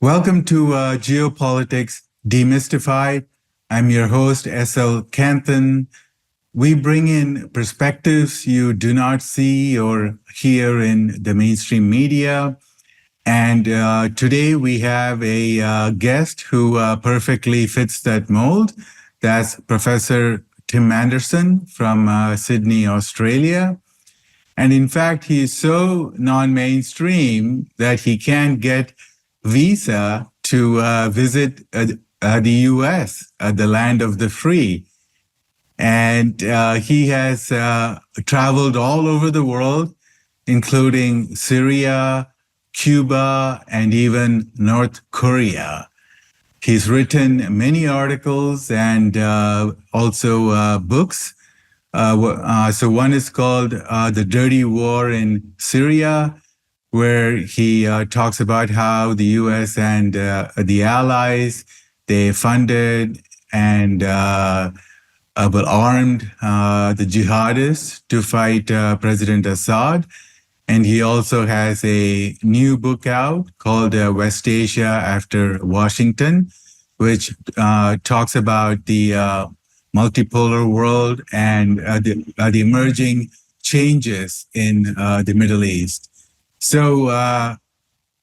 Welcome to Geopolitics Demystified. I'm your host, S.L. Canthan. We bring in perspectives you do not see or hear in the mainstream media. And today we have a guest who perfectly fits that mold. That's Professor Tim Anderson from Sydney, Australia. And in fact, he is so non-mainstream that he can't get visa to visit the US, the land of the free. And he has traveled all over the world, including Syria, Cuba, and even North Korea. He's written many articles and also books. So one is called The Dirty War in Syria, where he talks about how the US and the allies, they funded and armed the jihadists to fight President Assad. And he also has a new book out called West Asia After Washington, which talks about the multipolar world and the emerging changes in the Middle East. So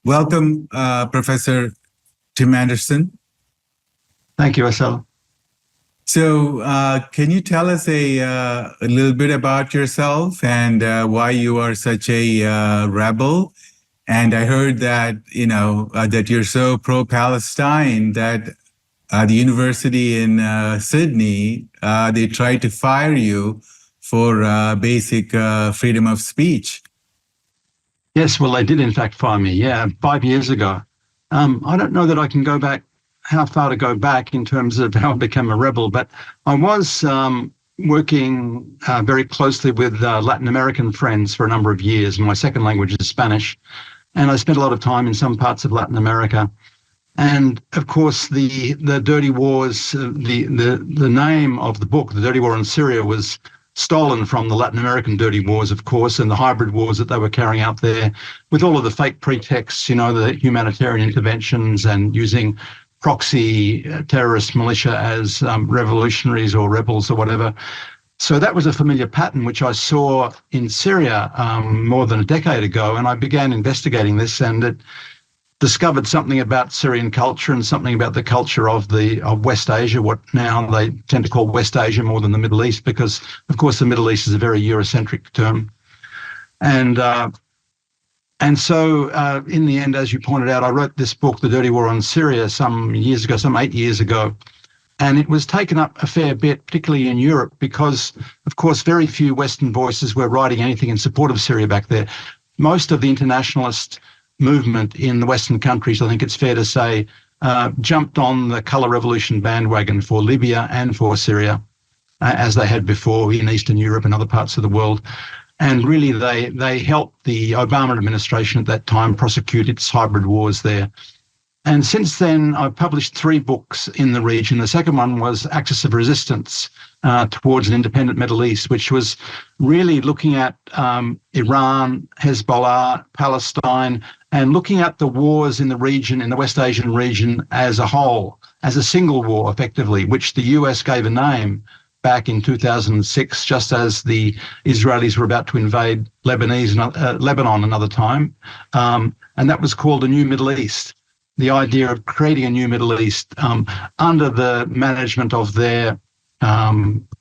welcome, Professor Tim Anderson. Thank you, SL. So can you tell us a little bit about yourself and why you are such a rebel? And I heard that, that you're so pro-Palestine that the university in Sydney, they tried to fire you for basic freedom of speech. Yes, well, they did in fact fire me, 5 years ago. I don't know that I can go back, how far to go back in terms of how I became a rebel, but I was working very closely with Latin American friends for a number of years. My second language is Spanish, and I spent a lot of time in some parts of Latin America. And of course, the Dirty Wars, the name of the book, The Dirty War in Syria, was stolen from the Latin American dirty wars, of course, and the hybrid wars that they were carrying out there with all of the fake pretexts, the humanitarian interventions and using proxy terrorist militia as revolutionaries or rebels or whatever. So that was a familiar pattern, which I saw in Syria more than a decade ago. And I began investigating this, and it discovered something about Syrian culture and something about the culture of West Asia, what now they tend to call West Asia more than the Middle East, because, of course, the Middle East is a very Eurocentric term. And so in the end, as you pointed out, I wrote this book, The Dirty War on Syria, some 8 years ago. And it was taken up a fair bit, particularly in Europe, because, of course, very few Western voices were writing anything in support of Syria back there. Most of the internationalist movement in the Western countries, I think it's fair to say, jumped on the colour revolution bandwagon for Libya and for Syria, as they had before in Eastern Europe and other parts of the world. And really, they helped the Obama administration at that time prosecute its hybrid wars there. And since then, I've published 3 books in the region. The second one was Axis of Resistance towards an independent Middle East, which was really looking at Iran, Hezbollah, Palestine, and looking at the wars in the region, in the West Asian region as a whole, as a single war, effectively, which the US gave a name back in 2006, just as the Israelis were about to invade Lebanon another time. And that was called a New Middle East. The idea of creating a new Middle East under the management of their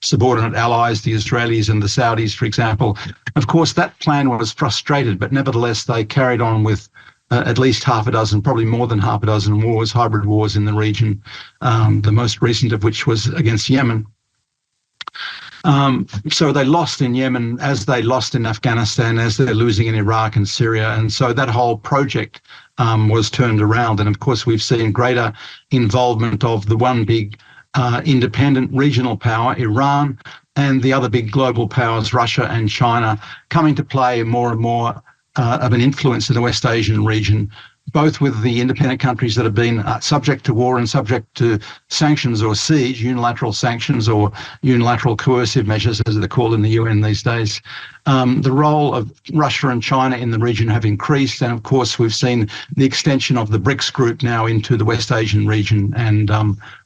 subordinate allies, the Israelis and the Saudis, for example. Of course, that plan was frustrated, but nevertheless, they carried on with at least half a dozen, probably more than half a dozen wars, hybrid wars in the region, the most recent of which was against Yemen. So they lost in Yemen as they lost in Afghanistan, as they're losing in Iraq and Syria. And so that whole project was turned around. And of course, we've seen greater involvement of the one big independent regional power, Iran, and the other big global powers, Russia and China, coming to play more and more of an influence in the West Asian region, both with the independent countries that have been subject to war and subject to sanctions or siege, unilateral sanctions or unilateral coercive measures, as they're called in the UN these days. The role of Russia and China in the region have increased. And of course, we've seen the extension of the BRICS group now into the West Asian region, and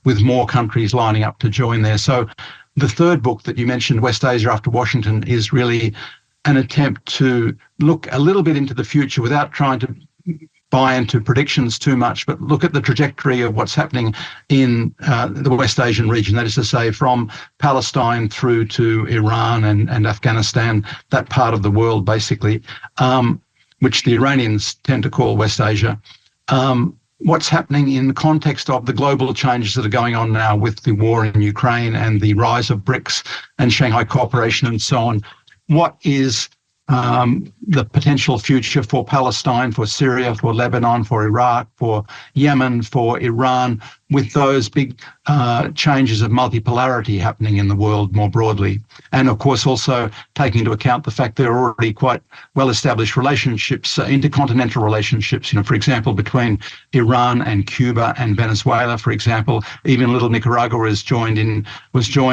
with more countries lining up to join there. So the third book that you mentioned, West Asia After Washington, is really an attempt to look a little bit into the future without trying to buy into predictions too much, but look at the trajectory of what's happening in the West Asian region. That is to say, from Palestine through to Iran and Afghanistan, that part of the world, basically, which the Iranians tend to call West Asia. What's happening in the context of the global changes that are going on now with the war in Ukraine and the rise of BRICS and Shanghai Cooperation and so on. What is the potential future for Palestine, for Syria, for Lebanon, for Iraq, for Yemen, for Iran, with those big changes of multipolarity happening in the world more broadly? And of course, also taking into account the fact there are already quite well-established relationships, intercontinental relationships, for example, between Iran and Cuba and Venezuela, for example. Even little Nicaragua was joined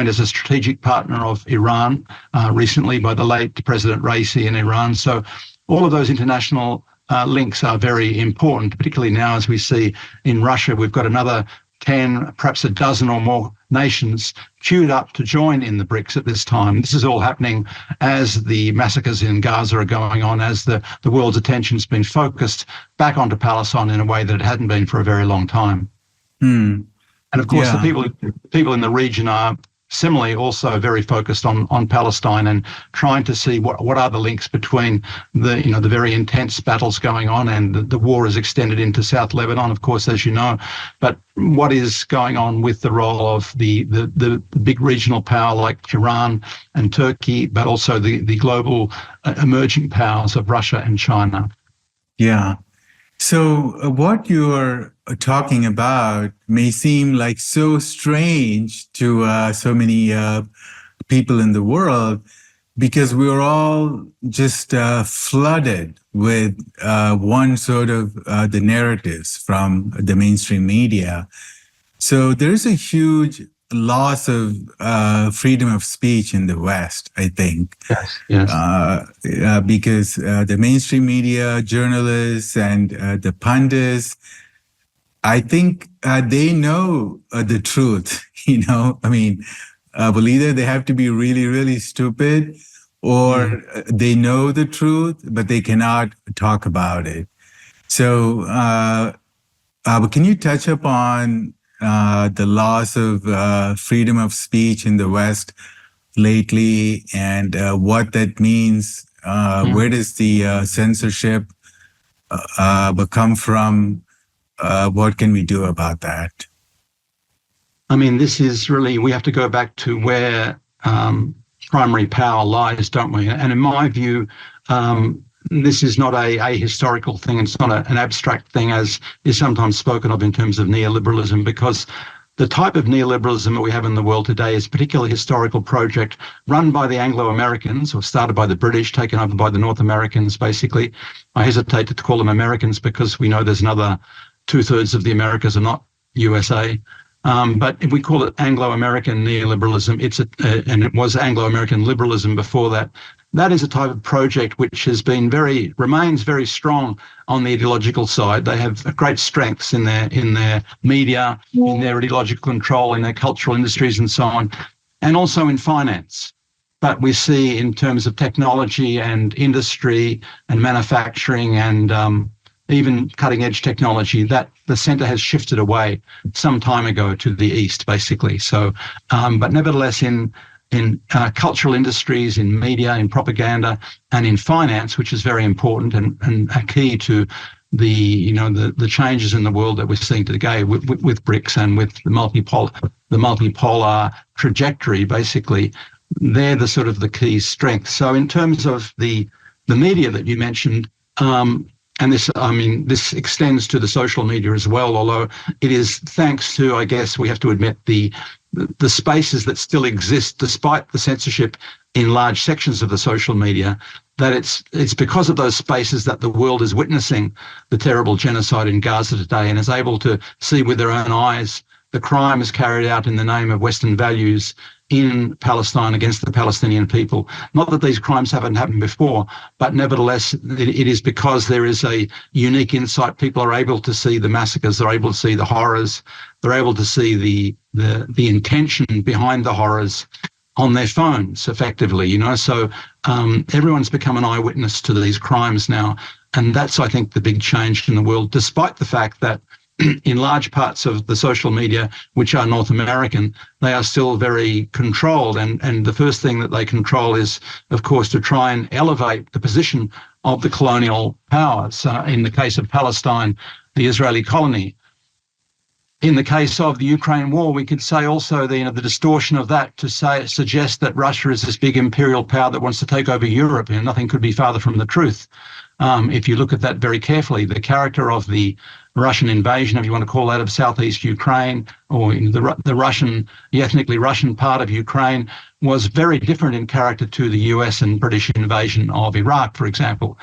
as a strategic partner of Iran recently by the late President Raisi in Iran. So all of those international links are very important, particularly now as we see in Russia, we've got another 10, perhaps a dozen or more nations queued up to join in the BRICS at this time. This is all happening as the massacres in Gaza are going on, as the world's attention's been focused back onto Palestine in a way that it hadn't been for a very long time. And of course, the people in the region are similarly also very focused on Palestine and trying to see what are the links between the very intense battles going on, and the war is extended into South Lebanon, of course, as you know. But what is going on with the role of the big regional power like Iran and Turkey, but also the global emerging powers of Russia and China? Yeah. So what you're talking about may seem like so strange to so many people in the world, because we're all just flooded with one sort of the narratives from the mainstream media. So there's a huge loss of freedom of speech in the West, I think. Yes. Because the mainstream media, journalists, and the pundits, I think they know the truth. I mean, well, either they have to be really, really stupid, or they know the truth, but they cannot talk about it. So, can you touch upon the loss of freedom of speech in the West lately, and what that means? Where does the censorship come from? What can we do about that? I mean, this is really, we have to go back to where primary power lies, don't we? And in my view, this is not a historical thing. It's not an abstract thing, as is sometimes spoken of in terms of neoliberalism, because the type of neoliberalism that we have in the world today is a particular historical project run by the Anglo-Americans, or started by the British, taken over by the North Americans, basically. I hesitate to call them Americans because we know there's another 2/3 of the Americas are not USA. But if we call it Anglo-American neoliberalism, and it was Anglo-American liberalism before that. That is a type of project which has been remains very strong on the ideological side. They have great strengths in their media, in their ideological control, in their cultural industries and so on, and also in finance. But we see in terms of technology and industry and manufacturing and even cutting-edge technology, that the centre has shifted away some time ago to the east, basically. So, but nevertheless, in cultural industries, in media, in propaganda, and in finance, which is very important and a key to the changes in the world that we're seeing today with BRICS and with the multipolar trajectory, basically, they're the sort of the key strengths. So in terms of the media that you mentioned, and this extends to the social media as well, although it is thanks to, I guess we have to admit, the the spaces that still exist despite the censorship in large sections of the social media, that it's because of those spaces that the world is witnessing the terrible genocide in Gaza today and is able to see with their own eyes the crimes carried out in the name of Western values in Palestine against the Palestinian people. Not that these crimes haven't happened before, but nevertheless, it is because there is a unique insight. People are able to see the massacres, they're able to see the horrors, they're able to see the intention behind the horrors on their phones effectively, you know. So everyone's become an eyewitness to these crimes now. And that's, I think, the big change in the world, despite the fact that in large parts of the social media, which are North American, they are still very controlled. And the first thing that they control is, of course, to try and elevate the position of the colonial powers. In the case of Palestine, the Israeli colony. In the case of the Ukraine war, we could say also the distortion of that to suggest that Russia is this big imperial power that wants to take over Europe, and nothing could be farther from the truth. If you look at that very carefully, the character of the Russian invasion, if you want to call that, of southeast Ukraine, or the ethnically Russian part of Ukraine, was very different in character to the US and British invasion of Iraq, for example.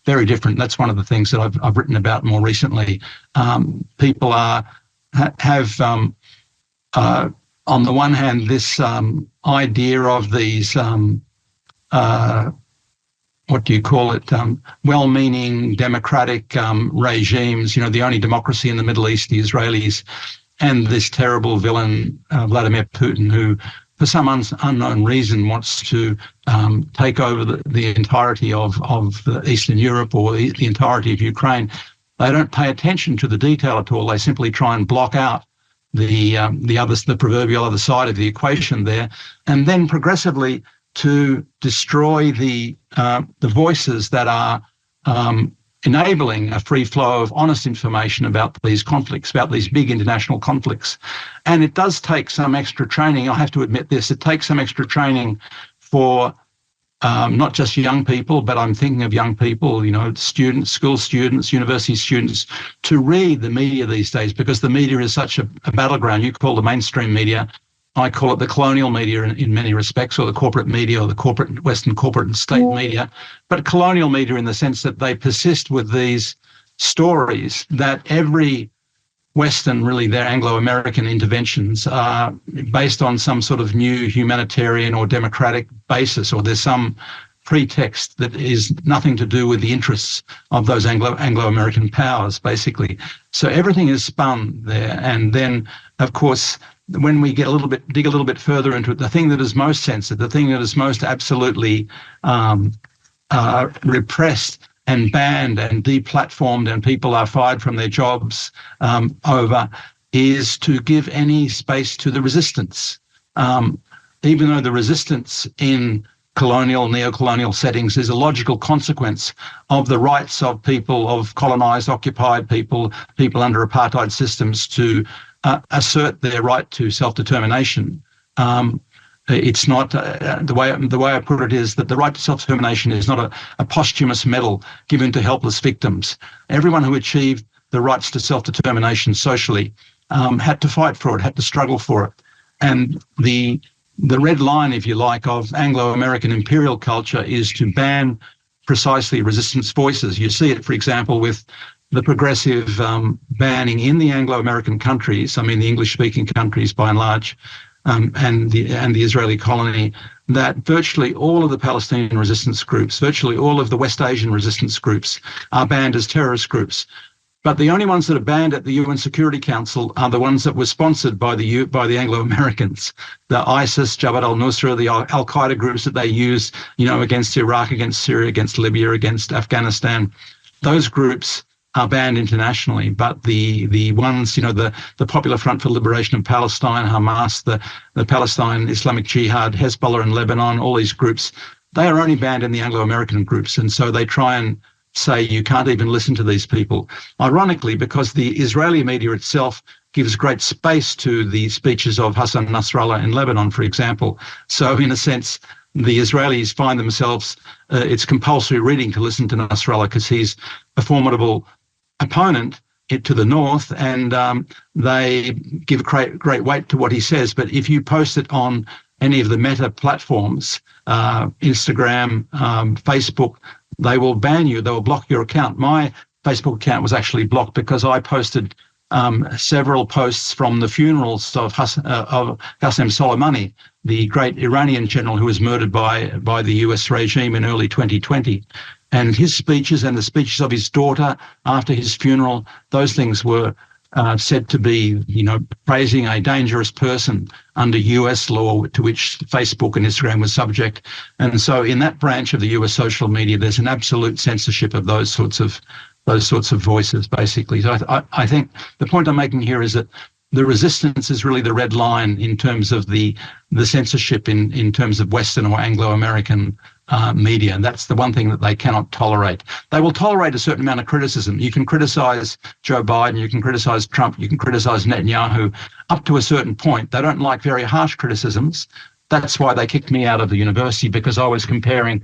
Very different. That's one of the things that I've written about more recently. People have on the one hand, this idea of these what do you call it, well-meaning democratic regimes, you know, the only democracy in the Middle East, the Israelis, and this terrible villain, Vladimir Putin, who, for some unknown reason, wants to take over the entirety of Eastern Europe or the entirety of Ukraine. They don't pay attention to the detail at all. They simply try and block out the proverbial other side of the equation there, and then progressively to destroy the voices that are enabling a free flow of honest information about these conflicts, about these big international conflicts. And it does take some extra training. I have to admit this. It takes some extra training for not just young people, but I'm thinking of young people, you know, students, school students, university students, to read the media these days, because the media is such a battleground. You call the mainstream media, I call it the colonial media in many respects, or the corporate media, or the corporate Western corporate and state media, but colonial media in the sense that they persist with these stories that every Western, really their Anglo-American interventions are based on some sort of new humanitarian or democratic basis, or there's some pretext that is nothing to do with the interests of those Anglo-American powers, basically. So everything is spun there. And then, of course, when we dig a little bit further into it, the thing that is most censored, the thing that is most absolutely repressed and banned and deplatformed, and people are fired from their jobs over, is to give any space to the resistance. Even though the resistance in colonial, neo-colonial settings is a logical consequence of the rights of people, of colonized, occupied people under apartheid systems to assert their right to self-determination. It's not, the way I put it is that the right to self-determination is not a posthumous medal given to helpless victims. Everyone who achieved the rights to self-determination socially had to fight for it, had to struggle for it. And the red line, if you like, of Anglo-American imperial culture is to ban precisely resistance voices. You see it, for example, with the progressive banning in the Anglo-American countries, I mean the English-speaking countries by and large, and the Israeli colony, that virtually all of the Palestinian resistance groups, virtually all of the West Asian resistance groups are banned as terrorist groups. But the only ones that are banned at the UN Security Council are the ones that were sponsored by the Anglo-Americans, the ISIS, Jabhat al-Nusra, the Al-Qaeda groups that they use, you know, against Iraq, against Syria, against Libya, against Afghanistan. Those groups are banned internationally, but the ones, you know, the Popular Front for Liberation of Palestine, Hamas, the Palestine Islamic Jihad, Hezbollah in Lebanon, all these groups, they are only banned in the Anglo-American groups. And so they try and say you can't even listen to these people. Ironically, because the Israeli media itself gives great space to the speeches of Hassan Nasrallah in Lebanon, for example. So in a sense, the Israelis find themselves, it's compulsory reading to listen to Nasrallah because he's a formidable opponent, it to the north, and they give great weight to what he says. But if you post it on any of the meta platforms, Instagram, Facebook, they will ban you. They will block your account. My Facebook account was actually blocked because I posted several posts from the funerals of Qasem Soleimani, the great Iranian general who was murdered by the US regime in early 2020. And his speeches and the speeches of his daughter after his funeral, those things were said to be, praising a dangerous person under US law to which Facebook and Instagram was subject. And so in that branch of the US social media, there's an absolute censorship of those sorts of voices, basically. So I think the point I'm making here is that the resistance is really the red line in terms of the censorship in terms of Western or Anglo-American media. And that's the one thing that they cannot tolerate. They will tolerate a certain amount of criticism. You can criticize Joe Biden, you can criticize Trump, you can criticize Netanyahu up to a certain point. They don't like very harsh criticisms. That's why they kicked me out of the university, because I was comparing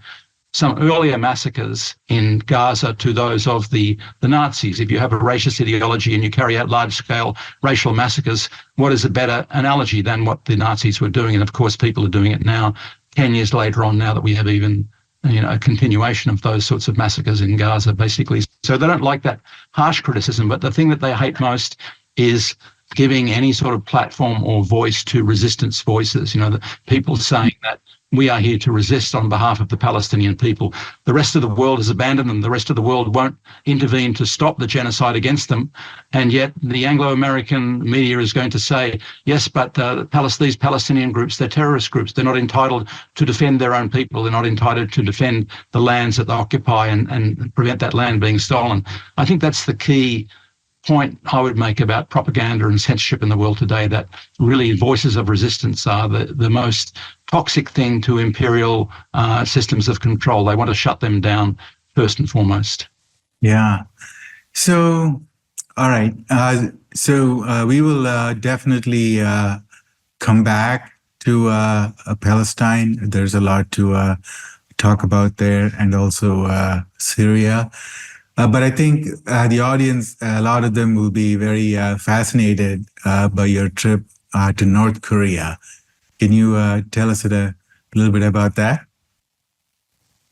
some earlier massacres in Gaza to those of the Nazis. If you have a racist ideology and you carry out large-scale racial massacres, what is a better analogy than what the Nazis were doing? And of course, people are doing it now, 10 years later on, now that we have even a continuation of those sorts of massacres in Gaza, basically. So they don't like that harsh criticism, but the thing that they hate most is giving any sort of platform or voice to resistance voices, the people saying that we are here to resist on behalf of the Palestinian people. The rest of the world has abandoned them. The rest of the world won't intervene to stop the genocide against them. And yet the Anglo-American media is going to say, yes, but these Palestinian groups, they're terrorist groups. They're not entitled to defend their own people. They're not entitled to defend the lands that they occupy and prevent that land being stolen. I think that's the key point I would make about propaganda and censorship in the world today, that really voices of resistance are the most toxic thing to imperial systems of control. They want to shut them down first and foremost. Yeah. So, all right. We will definitely come back to Palestine. There's a lot to talk about there, and also Syria. But I think the audience, a lot of them will be very fascinated by your trip to North Korea. Can you tell us a little bit about that?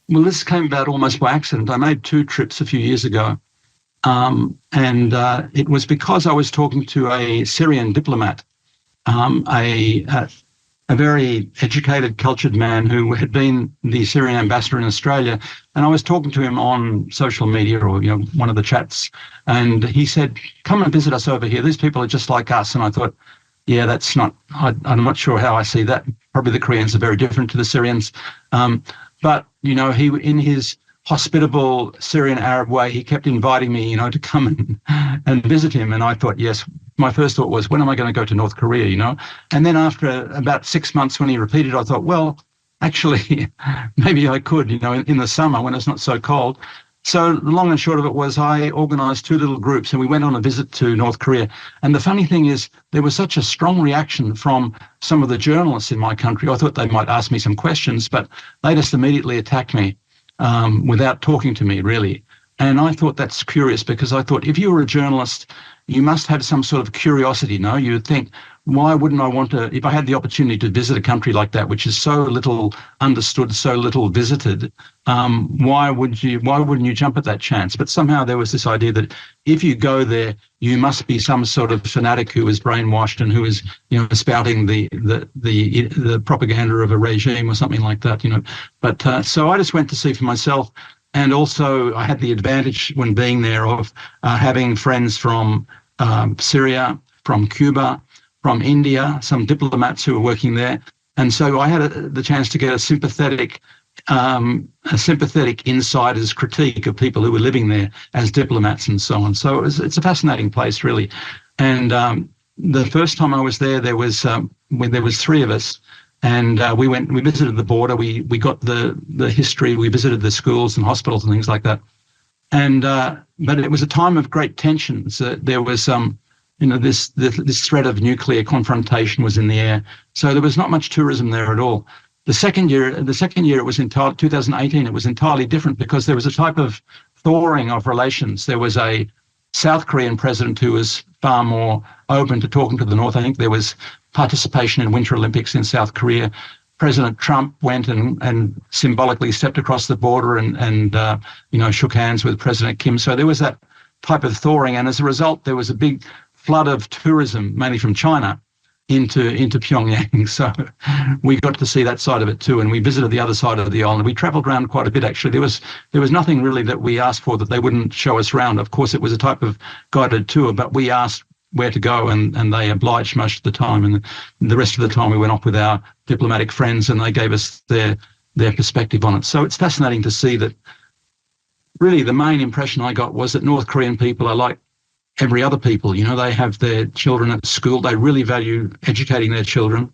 Well, this came about almost by accident. I made 2 trips a few years ago, and it was because I was talking to a Syrian diplomat, a very educated, cultured man who had been the Syrian ambassador in Australia. And I was talking to him on social media or, one of the chats. And he said, come and visit us over here. These people are just like us. And I thought, yeah, that's not, I'm not sure how I see that. Probably the Koreans are very different to the Syrians. But, he, in his hospitable Syrian Arab way, he kept inviting me, to come and visit him. And I thought, yes, my first thought was, when am I going to go to North Korea, And then after about 6 months when he repeated, I thought, well, actually, maybe I could, in the summer when it's not so cold. So the long and short of it was I organised 2 little groups and we went on a visit to North Korea. And the funny thing is there was such a strong reaction from some of the journalists in my country. I thought they might ask me some questions, but they just immediately attacked me without talking to me, really. And I thought that's curious, because I thought if you were a journalist, you must have some sort of curiosity, no? You would think, why wouldn't I want to, if I had the opportunity to visit a country like that, which is so little understood, so little visited, why wouldn't you jump at that chance? But somehow there was this idea that if you go there, you must be some sort of fanatic who is brainwashed and who is, spouting the propaganda of a regime or something like that, But so I just went to see for myself. And also I had the advantage when being there of having friends from Syria, from Cuba, from India, some diplomats who were working there. And so I had the chance to get a sympathetic insider's critique of people who were living there as diplomats and so on. So it's a fascinating place, really. And the first time I was there, there was 3 of us. And we visited the border, we got the history, we visited the schools and hospitals and things like that. And but it was a time of great tensions. There was this threat of nuclear confrontation was in the air. So there was not much tourism there at all. The second year it was 2018, it was entirely different, because there was a type of thawing of relations. There was a South Korean president who was far more open to talking to the North. I think there was participation in Winter Olympics in South Korea. President Trump went and symbolically stepped across the border and shook hands with President Kim. So there was that type of thawing, and as a result, there was a big flood of tourism, mainly from China, into Pyongyang. So we got to see that side of it too, and we visited the other side of the island. We travelled around quite a bit, actually. There was nothing really that we asked for that they wouldn't show us around. Of course, it was a type of guided tour, but we asked where to go, and they obliged most of the time. And the rest of the time we went off with our diplomatic friends, and they gave us their perspective on it. So it's fascinating to see that really the main impression I got was that North Korean people are like every other people. They have their children at school. They really value educating their children.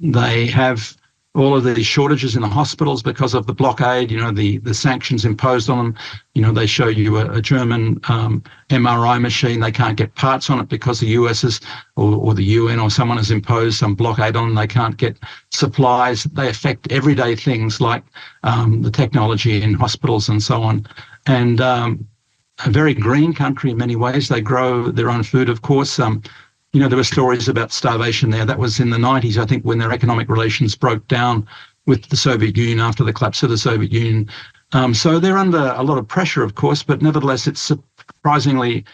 They have all of these shortages in the hospitals because of the blockade, the sanctions imposed on them. They show you a German MRI machine. They can't get parts on it because the US or the UN or someone has imposed some blockade on them. They can't get supplies. They affect everyday things like the technology in hospitals and so on. And a very green country in many ways. They grow their own food, of course. There were stories about starvation there. That was in the 90s, I think, when their economic relations broke down with the Soviet Union after the collapse of the Soviet Union. So they're under a lot of pressure, of course, but nevertheless, it's surprisingly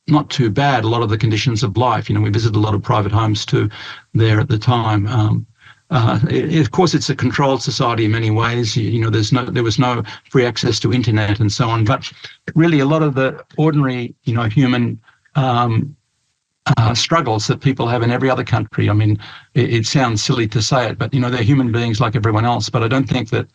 not too bad, a lot of the conditions of life. We visited a lot of private homes too there at the time. Of course, it's a controlled society in many ways. There was no free access to internet and so on. But really, a lot of the ordinary, human struggles that people have in every other country. I mean, it sounds silly to say it, but they're human beings like everyone else. But I don't think that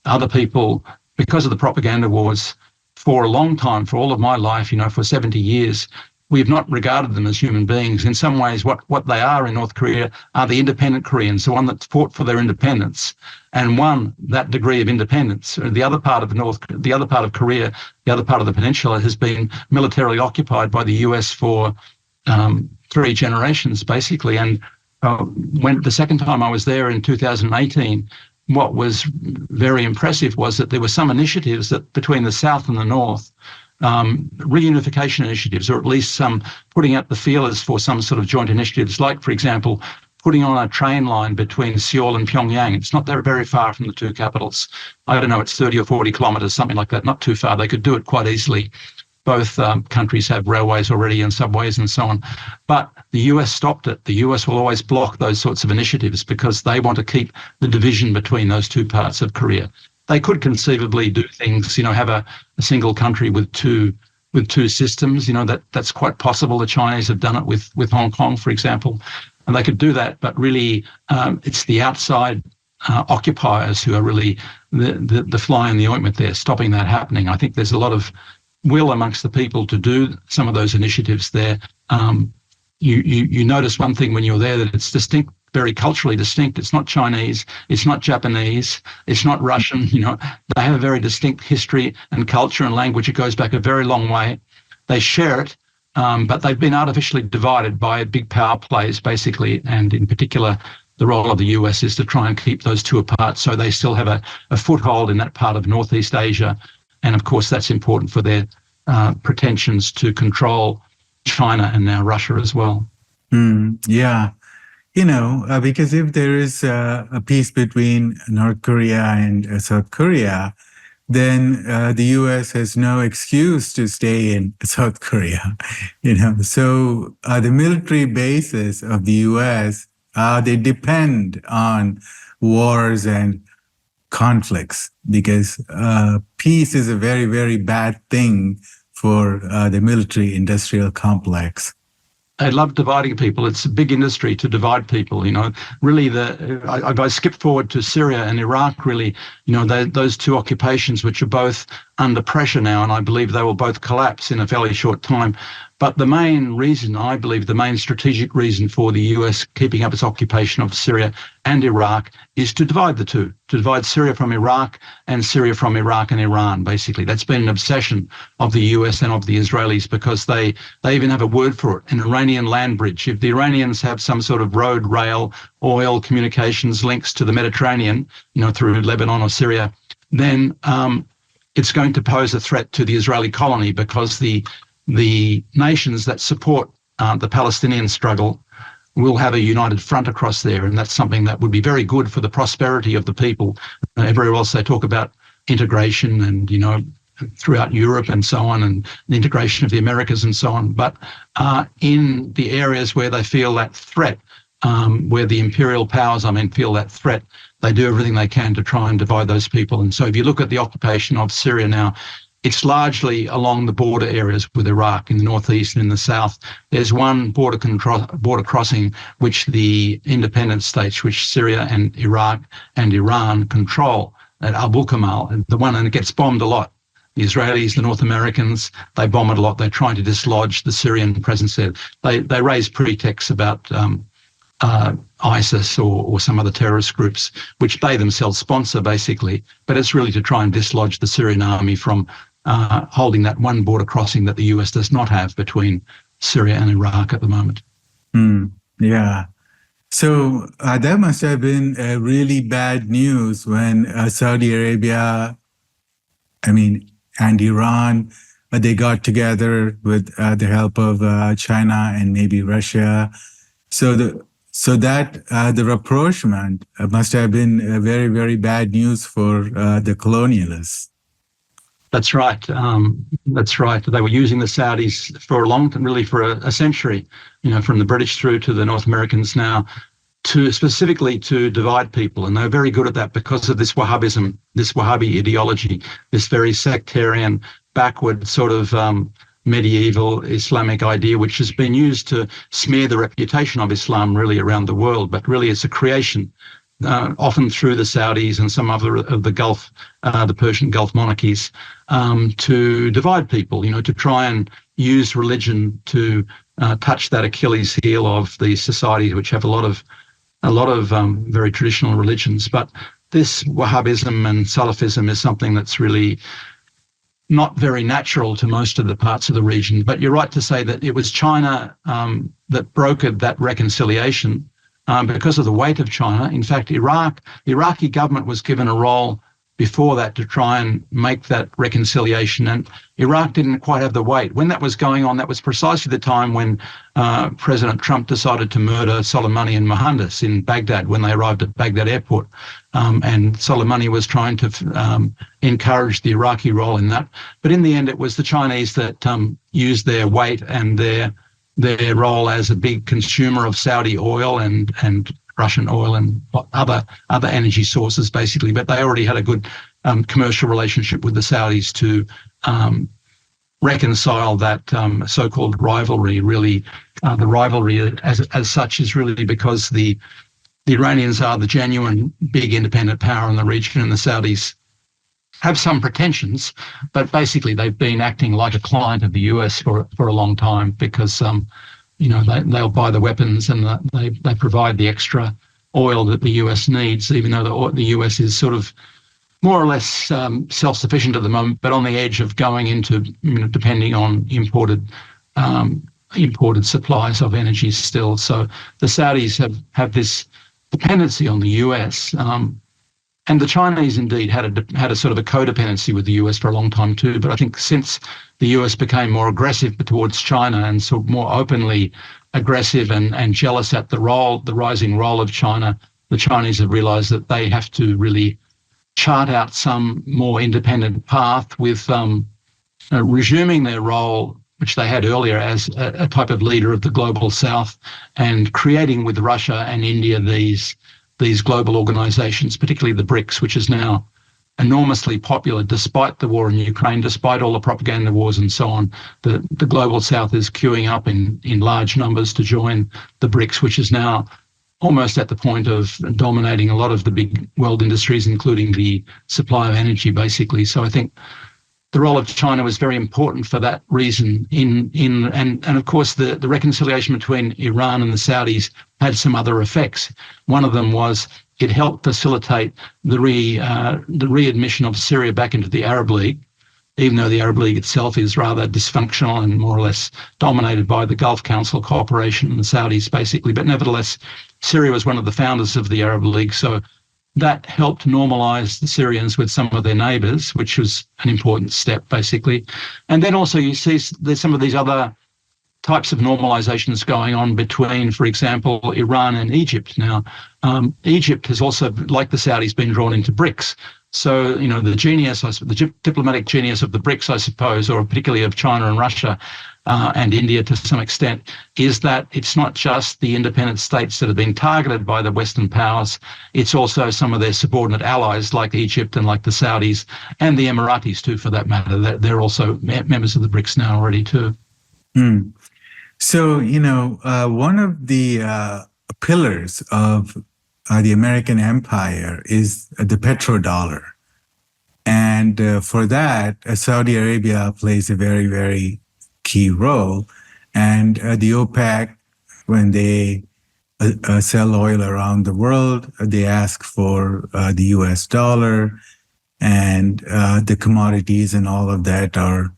other people, because of the propaganda wars, for a long time, for all of my life, for 70 years. We've not regarded them as human beings. In some ways, what they are in North Korea are the independent Koreans, the one that fought for their independence and won that degree of independence. The other part of Korea, the other part of the peninsula has been militarily occupied by the US for 3 generations, basically. And when the second time I was there in 2018, what was very impressive was that there were some initiatives that between the South and the North, reunification initiatives, or at least some putting out the feelers for some sort of joint initiatives, like, for example, putting on a train line between Seoul and Pyongyang. It's not very far from the two capitals. I don't know, it's 30 or 40 kilometres, something like that, not too far. They could do it quite easily. Both countries have railways already and subways and so on. But the US stopped it. The US will always block those sorts of initiatives because they want to keep the division between those two parts of Korea. They could conceivably do things, have a single country with two systems. That's quite possible. The Chinese have done it with Hong Kong, for example, and they could do that. But really, it's the outside occupiers who are really the fly in the ointment there, stopping that happening. I think there's a lot of will amongst the people to do some of those initiatives there. You notice one thing when you're there, that it's distinct, very culturally distinct. It's not Chinese, it's not Japanese, it's not Russian. They have a very distinct history and culture and language. It goes back a very long way. They share it, but they've been artificially divided by big power plays, basically, and in particular, the role of the US is to try and keep those two apart, so they still have a foothold in that part of Northeast Asia. And of course, that's important for their pretensions to control China and now Russia as well. Yeah. Because if there is a peace between North Korea and South Korea, then the U.S. has no excuse to stay in South Korea. So the military bases of the U.S., they depend on wars and conflicts, because peace is a very, very bad thing for the military-industrial complex. They love dividing people. It's a big industry to divide people. Really, I skipped forward to Syria and Iraq. Really, those two occupations, which are both under pressure now, and I believe they will both collapse in a fairly short time. But the main reason, I believe, the main strategic reason for the US keeping up its occupation of Syria and Iraq is to divide the two, to divide Syria from Iraq and Syria from Iraq and Iran, basically. That's been an obsession of the US and of the Israelis, because they even have a word for it, an Iranian land bridge. If the Iranians have some sort of road, rail, oil, communications links to the Mediterranean, through Lebanon or Syria, then it's going to pose a threat to the Israeli colony, because the nations that support the Palestinian struggle will have a united front across there, and that's something that would be very good for the prosperity of the people. Everywhere else they talk about integration and, throughout Europe and so on, and the integration of the Americas and so on. But in the areas where they feel that threat, where the imperial powers, feel that threat, they do everything they can to try and divide those people. And so if you look at the occupation of Syria now, it's largely along the border areas with Iraq in the northeast and in the south. There's one border crossing which the independent states, which Syria and Iraq and Iran control, at Abu Kamal, and it gets bombed a lot. The Israelis, the North Americans, they bomb it a lot. They're trying to dislodge the Syrian presence there. They raise pretexts about ISIS or some other terrorist groups, which they themselves sponsor, basically. But it's really to try and dislodge the Syrian army from holding that one border crossing that the US does not have between Syria and Iraq at the moment. Yeah. So that must have been really bad news when Saudi Arabia, and Iran, they got together with the help of China and maybe Russia. So that the rapprochement must have been very, very bad news for the colonialists. That's right. That's right. They were using the Saudis for a long time, really for a century, from the British through to the North Americans now, specifically to divide people. And they're very good at that because of this Wahhabism, this Wahhabi ideology, this very sectarian, backward sort of medieval Islamic idea, which has been used to smear the reputation of Islam really around the world. But really it's a creation, often through the Saudis and some other of the Gulf, the Persian Gulf monarchies, to divide people, to try and use religion to touch that Achilles heel of these societies, which have a lot of very traditional religions. But this Wahhabism and Salafism is something that's really not very natural to most of the parts of the region. But you're right to say that it was China that brokered that reconciliation because of the weight of China. In fact, the Iraqi government was given a role before that to try and make that reconciliation, and Iraq didn't quite have the weight. When that was going on, that was precisely the time when President Trump decided to murder Soleimani and Mohandas in Baghdad when they arrived at Baghdad airport. And Soleimani was trying to encourage the Iraqi role in that. But in the end, it was the Chinese that used their weight and their role as a big consumer of Saudi oil and Russian oil and other energy sources, basically. But they already had a good commercial relationship with the Saudis to reconcile that so-called rivalry. Really, the rivalry as such is really because the Iranians are the genuine big independent power in the region, and the Saudis have some pretensions, but basically they've been acting like a client of the US for a long time because they'll buy the weapons and they provide the extra oil that the US needs, even though the US is sort of more or less self-sufficient at the moment, but on the edge of going into, depending on imported supplies of energy still. So the Saudis have this dependency on the US. And the Chinese indeed had a sort of a codependency with the US for a long time too. But I think since the US became more aggressive towards China and so more openly aggressive and jealous at the rising role of China, the Chinese have realized that they have to really chart out some more independent path with resuming their role, which they had earlier as a type of leader of the global South, and creating with Russia and India these global organizations, particularly the BRICS, which is now enormously popular despite the war in Ukraine, despite all the propaganda wars and so on. The global South is queuing up in large numbers to join the BRICS, which is now almost at the point of dominating a lot of the big world industries, including the supply of energy, basically. So I think the role of China was very important for that reason. And of course, the reconciliation between Iran and the Saudis had some other effects. One of them was it helped facilitate the readmission of Syria back into the Arab League, even though the Arab League itself is rather dysfunctional and more or less dominated by the Gulf Council cooperation and the Saudis, basically. But nevertheless, Syria was one of the founders of the Arab League, so that helped normalize the Syrians with some of their neighbors, which was an important step, basically. And then also you see there's some of these other types of normalizations going on between, for example, Iran and Egypt. Now, Egypt has also, like the Saudis, been drawn into BRICS. So, the diplomatic genius of the BRICS, I suppose, or particularly of China and Russia and India to some extent, is that it's not just the independent states that have been targeted by the Western powers, it's also some of their subordinate allies like Egypt and like the Saudis and the Emiratis too, for that matter. They're also members of the BRICS now already too. Mm. So, one of the pillars of the American empire is the petrodollar. And for that, Saudi Arabia plays a very, very key role. And the OPEC, when they sell oil around the world, they ask for the US dollar, and the commodities and all of that are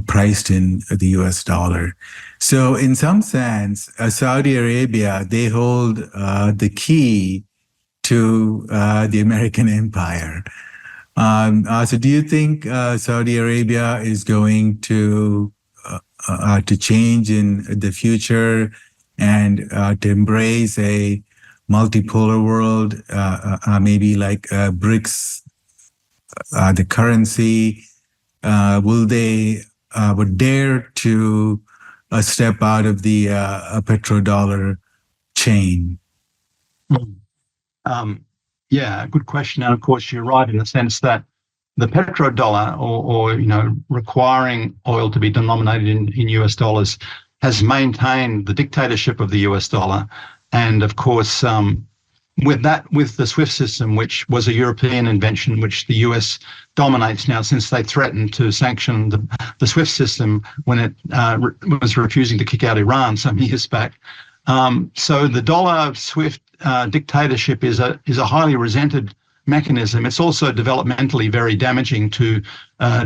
priced in the US dollar. So in some sense, Saudi Arabia, they hold the key to the American empire. So do you think Saudi Arabia is going to change in the future and to embrace a multipolar world, maybe like BRICS, the currency? Will they would dare to step out of the petrodollar chain? Yeah, good question. And of course, you're right in the sense that the petrodollar, or requiring oil to be denominated in US dollars, has maintained the dictatorship of the US dollar. And of course, with the SWIFT system, which was a European invention, which the US dominates now since they threatened to sanction the SWIFT system when it was refusing to kick out Iran some years back. So the dollar SWIFT dictatorship is a highly resented mechanism. It's also developmentally very damaging to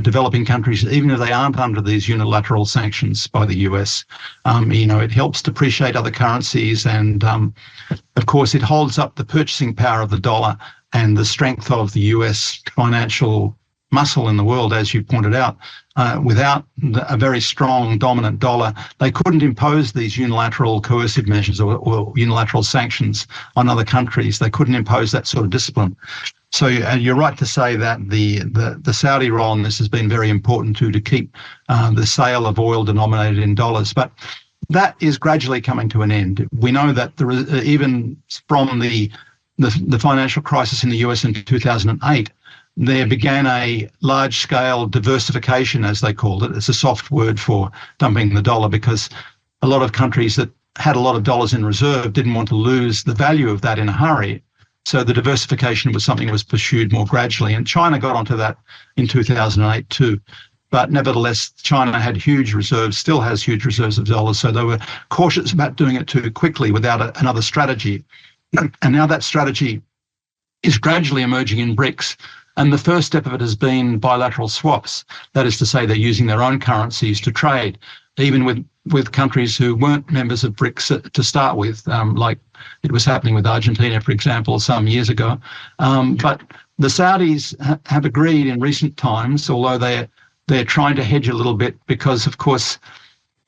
developing countries, even if they aren't under these unilateral sanctions by the US. It helps depreciate other currencies, and of course, it holds up the purchasing power of the dollar and the strength of the US financial muscle in the world, as you pointed out. Without a very strong dominant dollar, they couldn't impose these unilateral coercive measures or unilateral sanctions on other countries. They couldn't impose that sort of discipline. So you're right to say that the Saudi role in this has been very important to keep the sale of oil denominated in dollars. But that is gradually coming to an end. We know that there is, even from the financial crisis in the US in 2008, there began a large-scale diversification, as they called it. It's a soft word for dumping the dollar, because a lot of countries that had a lot of dollars in reserve didn't want to lose the value of that in a hurry. So the diversification was something that was pursued more gradually. And China got onto that in 2008 too. But nevertheless, China had huge reserves, still has huge reserves of dollars. So they were cautious about doing it too quickly without another strategy. And now that strategy is gradually emerging in BRICS. And the first step of it has been bilateral swaps. That is to say, they're using their own currencies to trade, even with countries who weren't members of BRICS to start with, like it was happening with Argentina, for example, some years ago. But the Saudis have agreed in recent times, although they're trying to hedge a little bit, because, of course,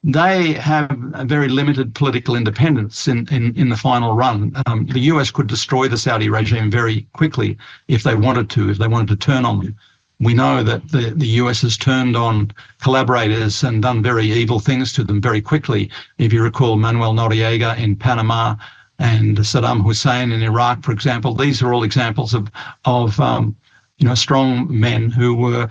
they have a very limited political independence in the final run. The US could destroy the Saudi regime very quickly if they wanted to turn on them. We know that the US has turned on collaborators and done very evil things to them very quickly. If you recall Manuel Noriega in Panama and Saddam Hussein in Iraq, for example, these are all examples of strong men who were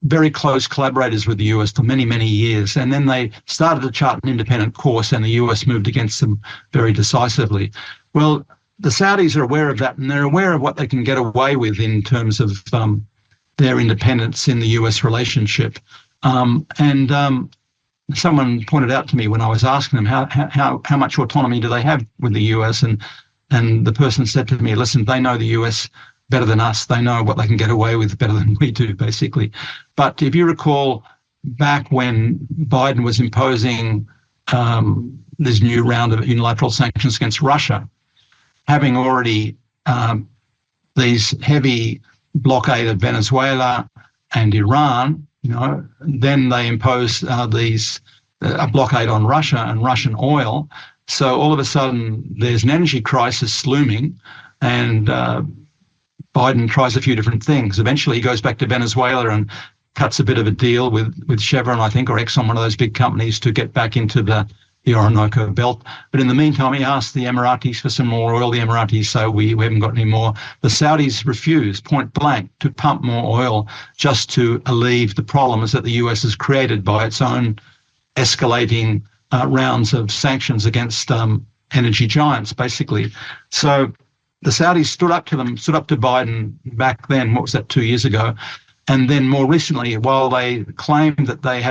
very close collaborators with the US for many, many years. And then they started to chart an independent course, and the US moved against them very decisively. Well, the Saudis are aware of that, and they're aware of what they can get away with in terms of their independence in the US relationship. Someone pointed out to me when I was asking them how much autonomy do they have with the US, and the person said to me, listen, they know the US better than us. They know what they can get away with better than we do, basically. But if you recall back when Biden was imposing this new round of unilateral sanctions against Russia, having already these heavy blockade of Venezuela and Iran, then they impose a blockade on Russia and Russian oil. So all of a sudden there's an energy crisis looming, and Biden tries a few different things. Eventually he goes back to Venezuela and cuts a bit of a deal with Chevron, I think, or Exxon, one of those big companies, to get back into the Orinoco belt. But in the meantime, he asked the Emiratis for some more oil. The Emiratis say, we haven't got any more. The Saudis refuse, point blank, to pump more oil just to alleviate the problems that the US has created by its own escalating rounds of sanctions against energy giants, basically. So the Saudis stood up to Biden back then, what was that, 2 years ago? And then more recently, while they claimed that they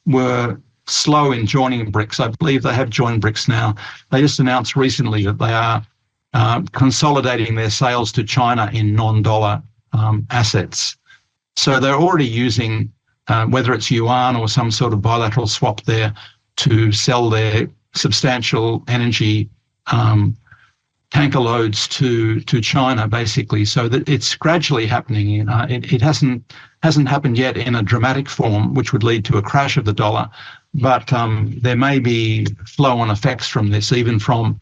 were slow in joining BRICS, I believe they have joined BRICS now. They just announced recently that they are consolidating their sales to China in non-dollar assets. So they're already using, whether it's yuan or some sort of bilateral swap there, to sell their substantial energy tanker loads to China, basically. So that it's gradually happening. It hasn't happened yet in a dramatic form, which would lead to a crash of the dollar. But there may be flow-on effects from this, even from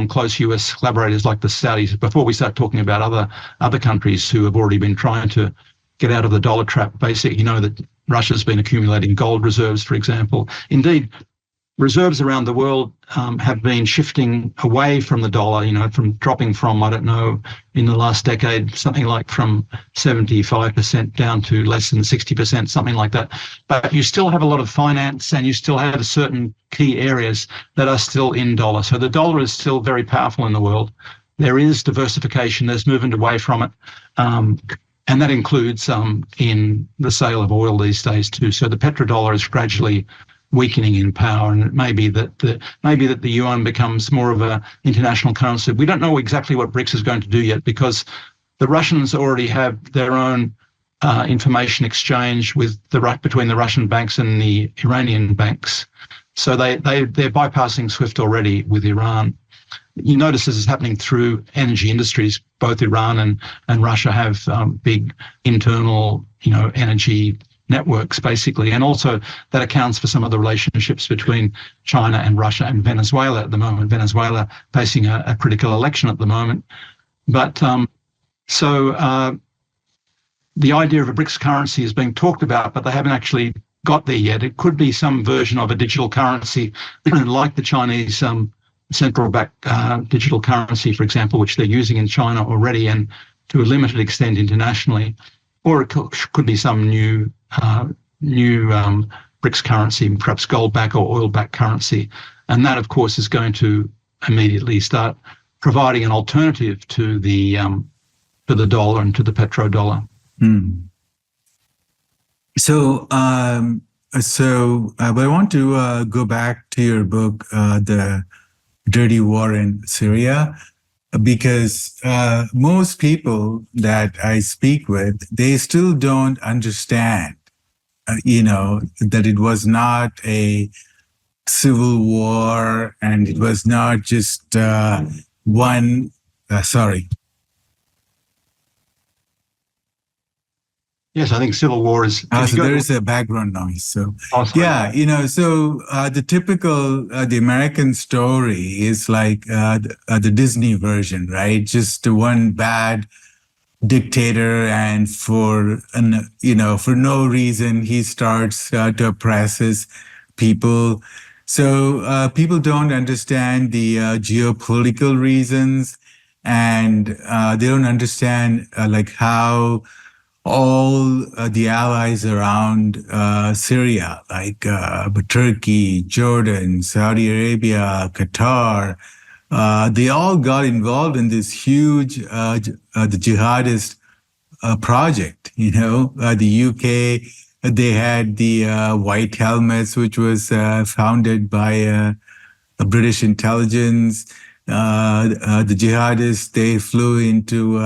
close US collaborators like the Saudis. Before we start talking about other countries who have already been trying to get out of the dollar trap, basically, that Russia's been accumulating gold reserves, for example. Indeed, reserves around the world have been shifting away from the dollar, from dropping from, I don't know, in the last decade, something like from 75% down to less than 60%, something like that. But you still have a lot of finance, and you still have certain key areas that are still in dollar. So the dollar is still very powerful in the world. There is diversification, there's movement away from it. And that includes in the sale of oil these days too. So the petrodollar is gradually weakening in power, and it may be that the yuan becomes more of an international currency. We don't know exactly what BRICS is going to do yet, because the Russians already have their own information exchange between the Russian banks and the Iranian banks. So they're bypassing SWIFT already with Iran. You notice this is happening through energy industries. Both Iran and Russia have big internal, energy networks, basically, and also that accounts for some of the relationships between China and Russia and Venezuela at the moment. Venezuela facing a critical election at the moment. But the idea of a BRICS currency is being talked about, but they haven't actually got there yet. It could be some version of a digital currency like the Chinese central bank digital currency, for example, which they're using in China already and to a limited extent internationally. Or it could be some new BRICS currency, perhaps gold-backed or oil-backed currency. And that, of course, is going to immediately start providing an alternative to the dollar and to the petrodollar. So, but I want to go back to your book, The Dirty War in Syria, because most people that I speak with, they still don't understand, that it was not a civil war and it was not just one, Yes, I think civil war is... so there is a background noise. So, the typical, the American story is like the Disney version, right? Just one bad dictator, and for no reason, he starts to oppress his people. So people don't understand the geopolitical reasons, and they don't understand how all the allies around Syria, like Turkey, Jordan, Saudi Arabia, Qatar, they all got involved in this huge the jihadist project. The UK, they had the White Helmets, which was founded by a British intelligence. The jihadists, they flew into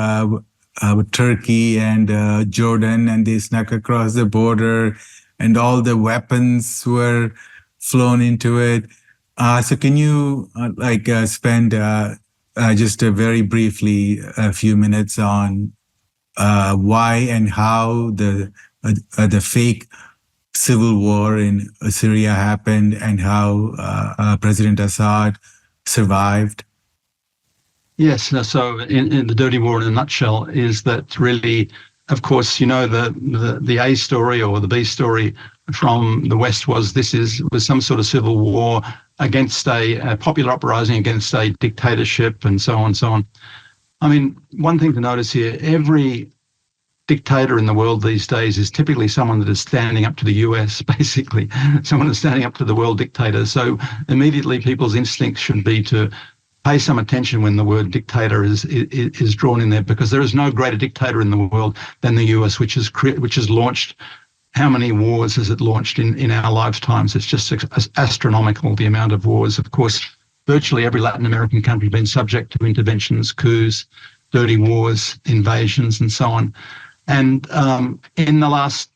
Turkey and Jordan, and they snuck across the border, and all the weapons were flown into it. So can you spend just very briefly, a few minutes on why and how the fake civil war in Syria happened and how President Assad survived? Yes. So in the dirty war in a nutshell is that really, of course, the A story or the B story from the West was some sort of civil war against a popular uprising against a dictatorship and so on and so on. I mean, one thing to notice here, every dictator in the world these days is typically someone that is standing up to the US, basically. Someone that's standing up to the world dictator. So immediately people's instincts should be to pay some attention when the word dictator is drawn in there, because there is no greater dictator in the world than the US, which has launched. How many wars has it launched in our lifetimes? It's just astronomical, the amount of wars. Of course, virtually every Latin American country has been subject to interventions, coups, dirty wars, invasions, and so on. And in the last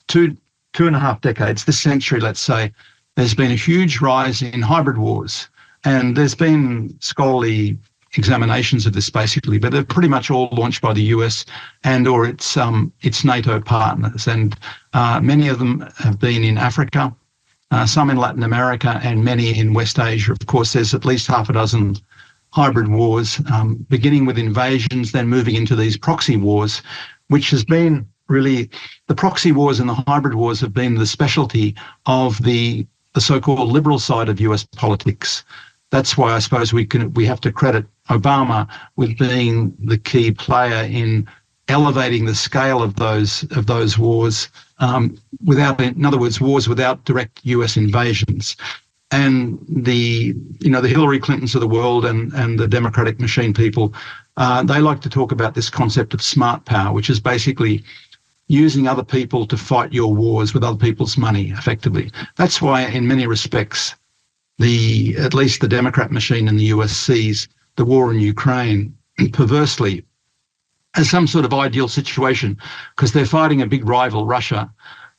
two and a half decades, this century, let's say, there's been a huge rise in hybrid wars. And there's been scholarly examinations of this basically, but they're pretty much all launched by the US and or its NATO partners. And many of them have been in Africa, some in Latin America, and many in West Asia. Of course, there's at least half a dozen hybrid wars, beginning with invasions, then moving into these proxy wars, which has been really, the proxy wars and the hybrid wars have been the specialty of the so-called liberal side of US politics. That's why I suppose we have to credit Obama with being the key player in elevating the scale of those wars, in other words, wars without direct US invasions. And the Hillary Clintons of the world and the Democratic machine people, they like to talk about this concept of smart power, which is basically using other people to fight your wars with other people's money, effectively. That's why, in many respects, at least the Democrat machine in the US sees the war in Ukraine perversely as some sort of ideal situation, because they're fighting a big rival, Russia,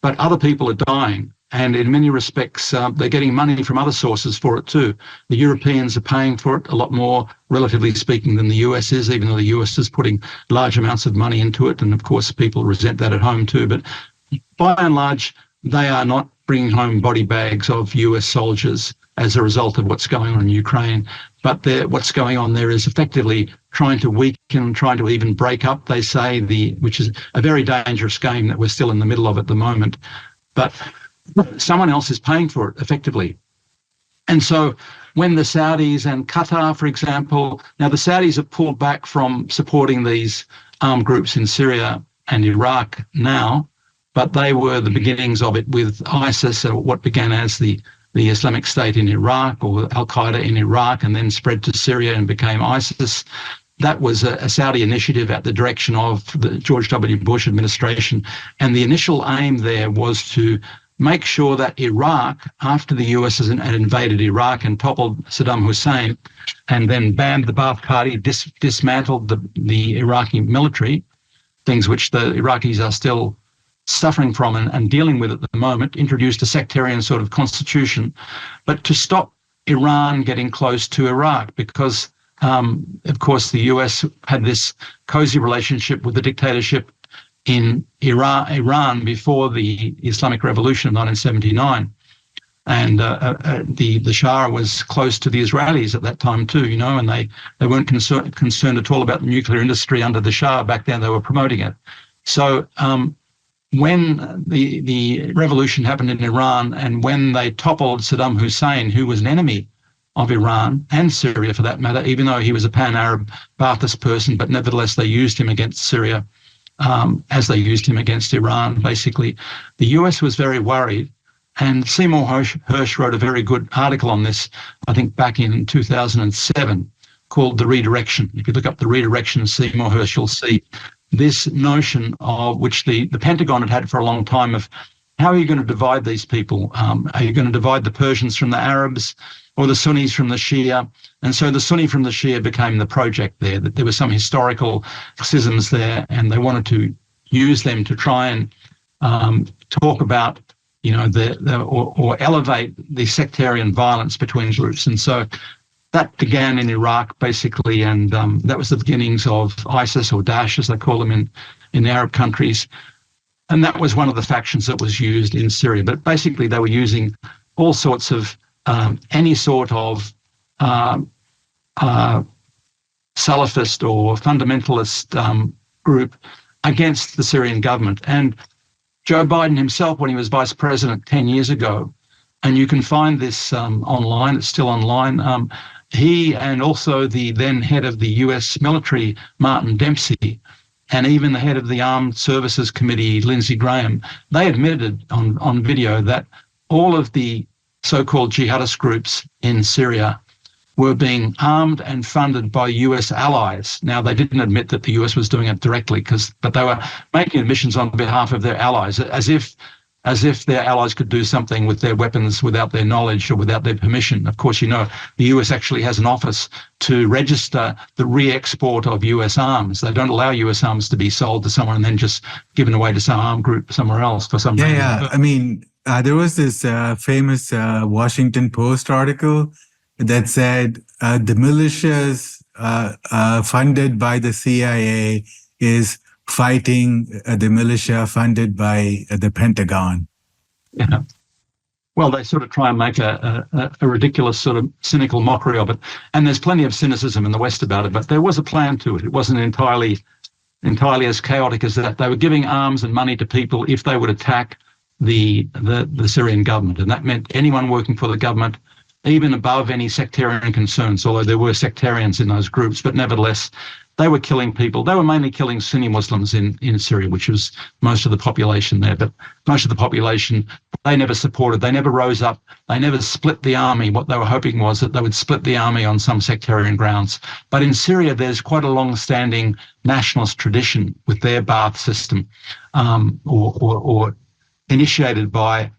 but other people are dying. And in many respects, they're getting money from other sources for it too. The Europeans are paying for it a lot more, relatively speaking, than the US is, even though the US is putting large amounts of money into it. And of course, people resent that at home too. But by and large, they are not bringing home body bags of US soldiers as a result of what's going on in Ukraine. But what's going on there is effectively trying to weaken, trying to even break up, they say, which is a very dangerous game that we're still in the middle of at the moment. But someone else is paying for it, effectively. And so when the Saudis and Qatar, for example, now the Saudis have pulled back from supporting these armed groups in Syria and Iraq now, but they were the beginnings of it with ISIS, or what began as the Islamic State in Iraq, or Al-Qaeda in Iraq, and then spread to Syria and became ISIS. That was a Saudi initiative at the direction of the George W. Bush administration. And the initial aim there was to make sure that Iraq, after the US had invaded Iraq and toppled Saddam Hussein, and then banned the Ba'ath Party, dismantled the Iraqi military, things which the Iraqis are still suffering from and dealing with at the moment, introduced a sectarian sort of constitution, but to stop Iran getting close to Iraq, because, of course, the US had this cozy relationship with the dictatorship in Iran before the Islamic Revolution of 1979. And the Shah was close to the Israelis at that time too, and they weren't concerned at all about the nuclear industry under the Shah back then. They were promoting it. So when the revolution happened in Iran, and when they toppled Saddam Hussein, who was an enemy of Iran and Syria for that matter, even though he was a pan-Arab Ba'athist person, but nevertheless they used him against Syria as they used him against Iran, basically. The US was very worried, and Seymour Hersh wrote a very good article on this, I think back in 2007, called The Redirection. If you look up The Redirection of Seymour Hersh, you'll see this notion of which the Pentagon had for a long time of how are you going to divide these people? Are you going to divide the Persians from the Arabs or the Sunnis from the Shia? And so the Sunni from the Shia became the project there, that there were some historical schisms there, and they wanted to use them to try and talk about, or elevate the sectarian violence between groups. And so that began in Iraq, basically, and that was the beginnings of ISIS, or Daesh, as they call them in the Arab countries. And that was one of the factions that was used in Syria. But basically, they were using all sorts of, any sort of Salafist or fundamentalist group against the Syrian government. And Joe Biden himself, when he was vice president 10 years ago, and you can find this online, it's still online, he and also the then head of the US military, Martin Dempsey, and even the head of the Armed Services Committee, Lindsey Graham, they admitted on video that all of the so-called jihadist groups in Syria were being armed and funded by US allies. Now, they didn't admit that the US was doing it directly, but they were making admissions on behalf of their allies, as if their allies could do something with their weapons without their knowledge or without their permission. Of course, the US actually has an office to register the re-export of US arms. They don't allow US arms to be sold to someone and then just given away to some armed group somewhere else for some reason. Yeah. I mean, there was this famous Washington Post article that said the militias funded by the CIA is fighting the militia funded by the Pentagon. Yeah. Well, they sort of try and make a ridiculous sort of cynical mockery of it. And there's plenty of cynicism in the West about it, but there was a plan to it. It wasn't entirely as chaotic as that. They were giving arms and money to people if they would attack the Syrian government. And that meant anyone working for the government, even above any sectarian concerns, although there were sectarians in those groups, but nevertheless, they were killing people. They were mainly killing Sunni Muslims in Syria, which was most of the population there. But most of the population, they never supported, they never rose up, they never split the army. What they were hoping was that they would split the army on some sectarian grounds. But in Syria, there's quite a long-standing nationalist tradition with their Ba'ath system, or initiated by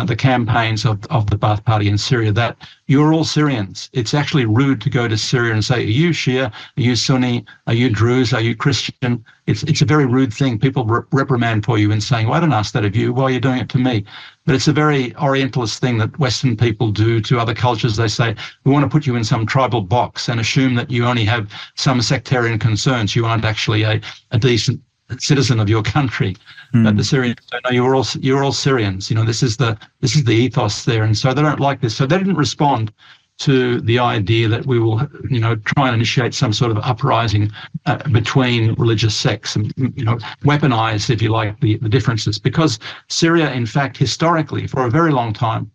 the campaigns of the Ba'ath Party in Syria, that you're all Syrians. It's actually rude to go to Syria and say, are you Shia? Are you Sunni? Are you Druze? Are you Christian? It's a very rude thing. People reprimand for you and saying, well, I don't ask that of you. Why are you doing it to me? But it's a very Orientalist thing that Western people do to other cultures. They say, we want to put you in some tribal box and assume that you only have some sectarian concerns. You aren't actually a decent citizen of your country. But the Syrians say, no, you're all Syrians. This is the ethos there, and so they don't like this. So they didn't respond to the idea that we will, try and initiate some sort of uprising between religious sects and, weaponize, if you like, the differences. Because Syria, in fact, historically, for a very long time,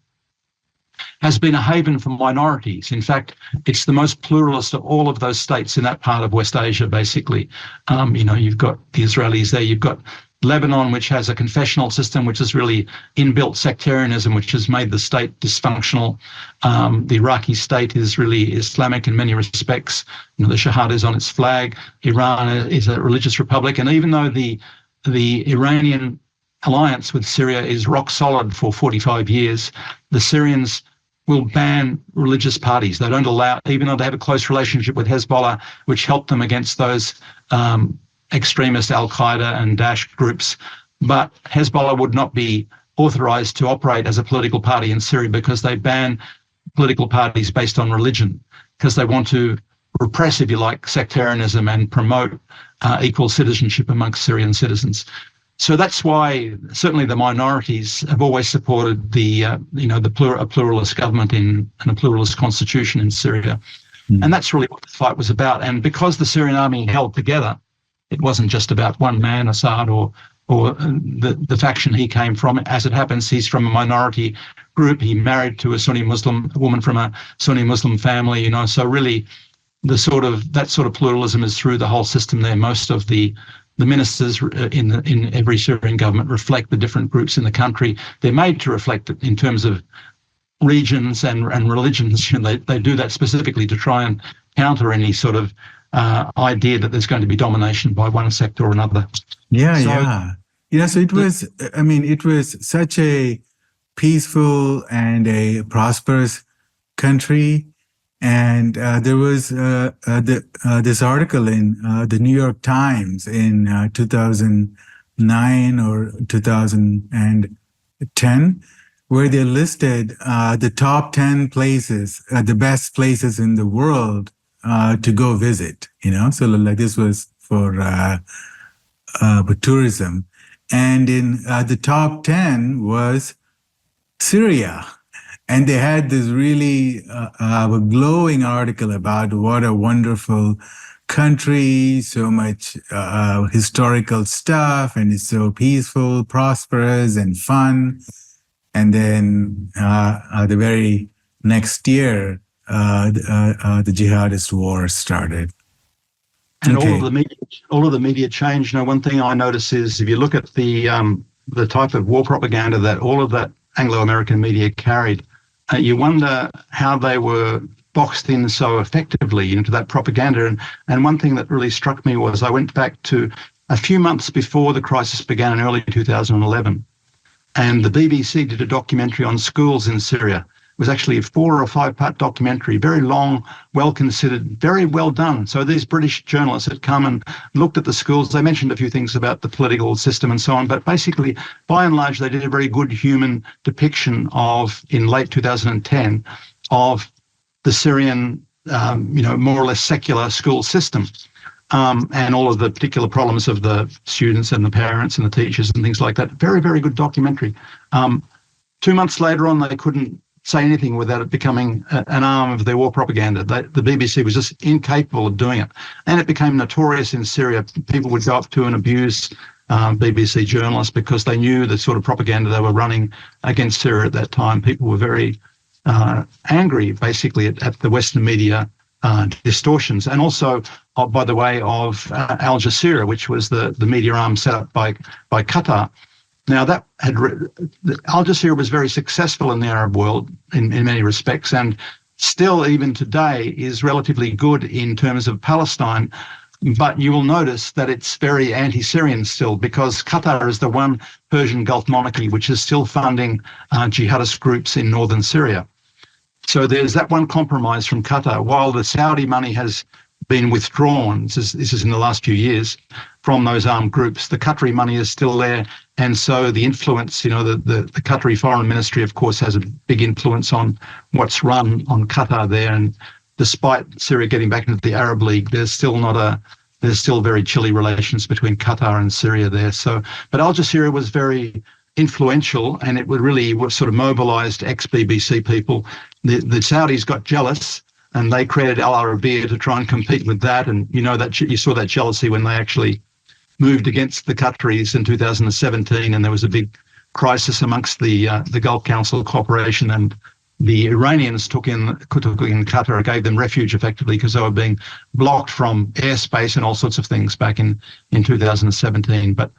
has been a haven for minorities. In fact, it's the most pluralist of all of those states in that part of West Asia, basically. You've got the Israelis there, you've got Lebanon, which has a confessional system, which is really inbuilt sectarianism, which has made the state dysfunctional. The Iraqi state is really Islamic in many respects. The Shahada is on its flag. Iran is a religious republic. And even though the Iranian alliance with Syria is rock solid for 45 years, the Syrians will ban religious parties. They don't allow, even though they have a close relationship with Hezbollah, which helped them against those extremist Al-Qaeda and Daesh groups, but Hezbollah would not be authorized to operate as a political party in Syria because they ban political parties based on religion, because they want to repress, if you like, sectarianism and promote equal citizenship amongst Syrian citizens. So that's why certainly the minorities have always supported a pluralist government and a pluralist constitution in Syria. And that's really what the fight was about. And because the Syrian army held together, it wasn't just about one man, Assad, or the faction he came from. As it happens, he's from a minority group. He married to a woman from a Sunni Muslim family, So really, that sort of pluralism is through the whole system there. Most of the ministers in every Syrian government reflect the different groups in the country. They're made to reflect it in terms of regions and religions. They do that specifically to try and counter any sort of idea that there's going to be domination by one sect or another. So it was such a peaceful and a prosperous country. And there was this article in the New York Times in 2009 or 2010, where they listed the top 10 places, the best places in the world to go visit, So like this was for tourism. And in the top 10 was Syria. And they had this really glowing article about what a wonderful country, so much historical stuff, and it's so peaceful, prosperous, and fun. And then the very next year, the jihadist war started. And all of the media changed. One thing I notice is if you look at the type of war propaganda that all of that Anglo-American media carried, you wonder how they were boxed in so effectively into that propaganda. And one thing that really struck me was I went back to a few months before the crisis began in early 2011, and the BBC did a documentary on schools in Syria. It was actually a 4 or 5 part documentary, very long, well considered, very well done. So these British journalists had come and looked at the schools. They mentioned a few things about the political system and so on, but basically, by and large, they did a very good human depiction of, in late 2010, of the Syrian, more or less secular school system, and all of the particular problems of the students and the parents and the teachers and things like that. Very, very good documentary. 2 months later on, they couldn't say anything without it becoming an arm of their war propaganda. The BBC was just incapable of doing it. And it became notorious in Syria. People would go up to and abuse BBC journalists because they knew the sort of propaganda they were running against Syria at that time. People were very angry, basically, at the Western media distortions. And also, by the way, of Al Jazeera, which was the media arm set up by Qatar. Now, Al Jazeera was very successful in the Arab world in many respects, and still, even today, is relatively good in terms of Palestine. But you will notice that it's very anti-Syrian still, because Qatar is the one Persian Gulf monarchy which is still funding jihadist groups in northern Syria. So there's that one compromise from Qatar. While the Saudi money has been withdrawn, this is in the last few years, from those armed groups, the Qatari money is still there. And so the influence, the Qatari foreign ministry, of course, has a big influence on what's run on Qatar there. And despite Syria getting back into the Arab League, there's still very chilly relations between Qatar and Syria there. So, but Al Jazeera was very influential, and it would really sort of mobilised ex-BBC people. The Saudis got jealous, and they created Al Arabiya to try and compete with that. And you saw that jealousy when they actually moved against the Qataris in 2017, and there was a big crisis amongst the Gulf Council Cooperation, and the Iranians took in Qatar, gave them refuge effectively because they were being blocked from airspace and all sorts of things back in 2017. But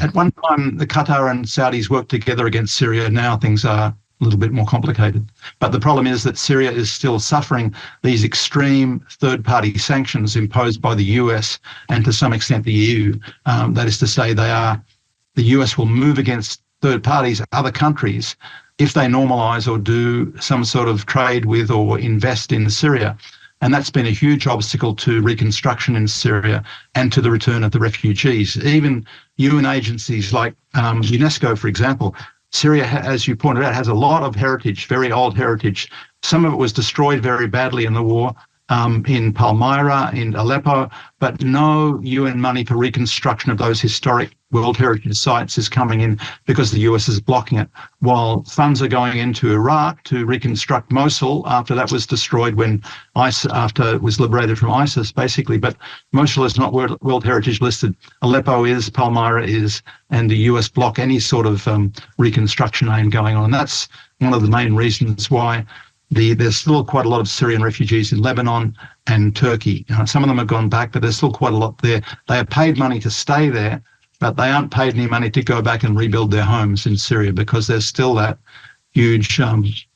at one time, the Qatar and Saudis worked together against Syria. Now things are a little bit more complicated. But the problem is that Syria is still suffering these extreme third-party sanctions imposed by the US and to some extent the EU. That is to say, the US will move against third parties, other countries, if they normalise or do some sort of trade with or invest in Syria. And that's been a huge obstacle to reconstruction in Syria and to the return of the refugees. Even UN agencies like UNESCO, for example, Syria, as you pointed out, has a lot of heritage, very old heritage. Some of it was destroyed very badly in the war, in Palmyra, in Aleppo, but no UN money for reconstruction of those historic World Heritage sites is coming in because the US is blocking it, while funds are going into Iraq to reconstruct Mosul after that was destroyed after it was liberated from ISIS, basically. But Mosul is not World Heritage listed. Aleppo is, Palmyra is, and the US block any sort of reconstruction aim going on. And that's one of the main reasons why there's still quite a lot of Syrian refugees in Lebanon and Turkey. Some of them have gone back, but there's still quite a lot there. They are paid money to stay there, but they aren't paid any money to go back and rebuild their homes in Syria because there's still that huge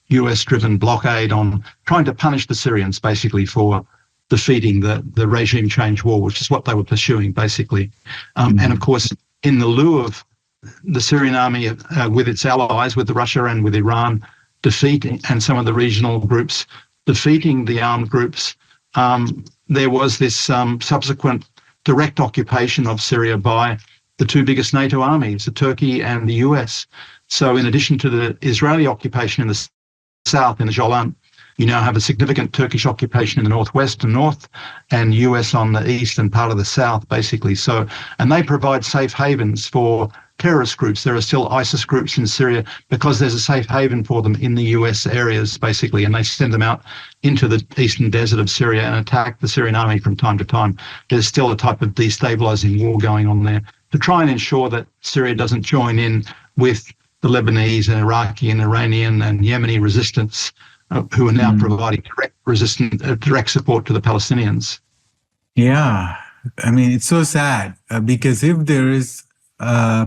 US-driven blockade on trying to punish the Syrians, basically, for defeating the regime change war, which is what they were pursuing, basically. And, of course, in the lieu of the Syrian army with its allies, with Russia and with Iran, defeating, and some of the regional groups defeating the armed groups, there was this subsequent direct occupation of Syria by the two biggest NATO armies, the Turkey and the US. So in addition to the Israeli occupation in the south, in the Golan, you now have a significant Turkish occupation in the northwest and north, and US on the east and part of the south, basically. So, and they provide safe havens for terrorist groups. There are still ISIS groups in Syria because there's a safe haven for them in the US areas, basically, and they send them out into the eastern desert of Syria and attack the Syrian army from time to time. There's still a type of destabilizing war going on there to try and ensure that Syria doesn't join in with the Lebanese and Iraqi and Iranian and Yemeni resistance, who are now providing direct support to the Palestinians. Yeah, I mean, it's so sad because if there is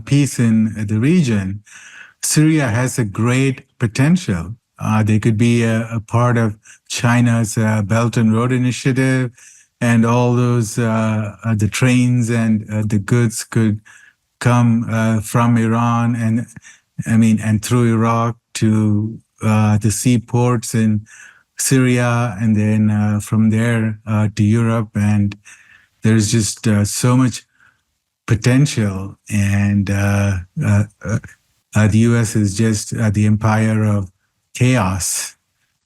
peace in the region, Syria has a great potential. They could be a part of China's Belt and Road Initiative, and all those the trains and the goods could come from Iran and through Iraq to the seaports in Syria, and then from there to Europe. And there's just so much potential. And the U.S. is just the empire of chaos.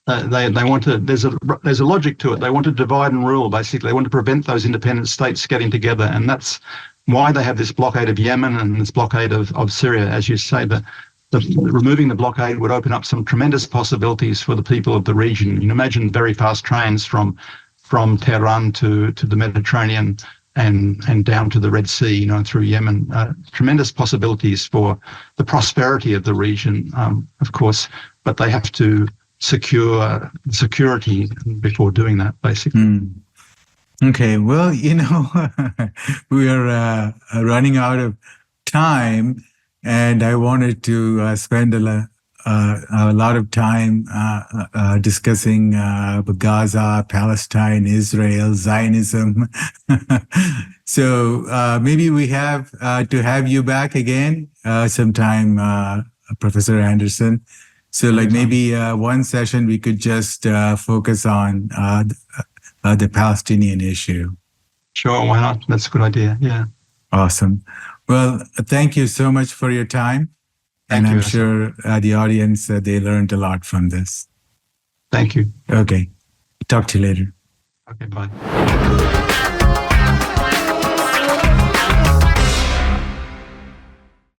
They want to. There's a logic to it. They want to divide and rule. Basically, they want to prevent those independent states getting together, and that's why they have this blockade of Yemen and this blockade of Syria. As you say, removing the blockade would open up some tremendous possibilities for the people of the region. You know, imagine very fast trains from Tehran to the Mediterranean and down to the Red Sea, you know, through Yemen. Tremendous possibilities for the prosperity of the region, of course, but they have to secure security before doing that, basically. Okay, well, you know, we are running out of time, and I wanted to spend a lot of time discussing Gaza, Palestine, Israel, Zionism. So maybe we have to have you back again sometime, Professor Anderson. So like maybe one session we could just focus on the Palestinian issue. Sure, why not? That's a good idea, yeah. Awesome. Well, thank you so much for your time. And I'm sure the audience, they learned a lot from this. Thank you. Okay. Talk to you later. Okay, bye.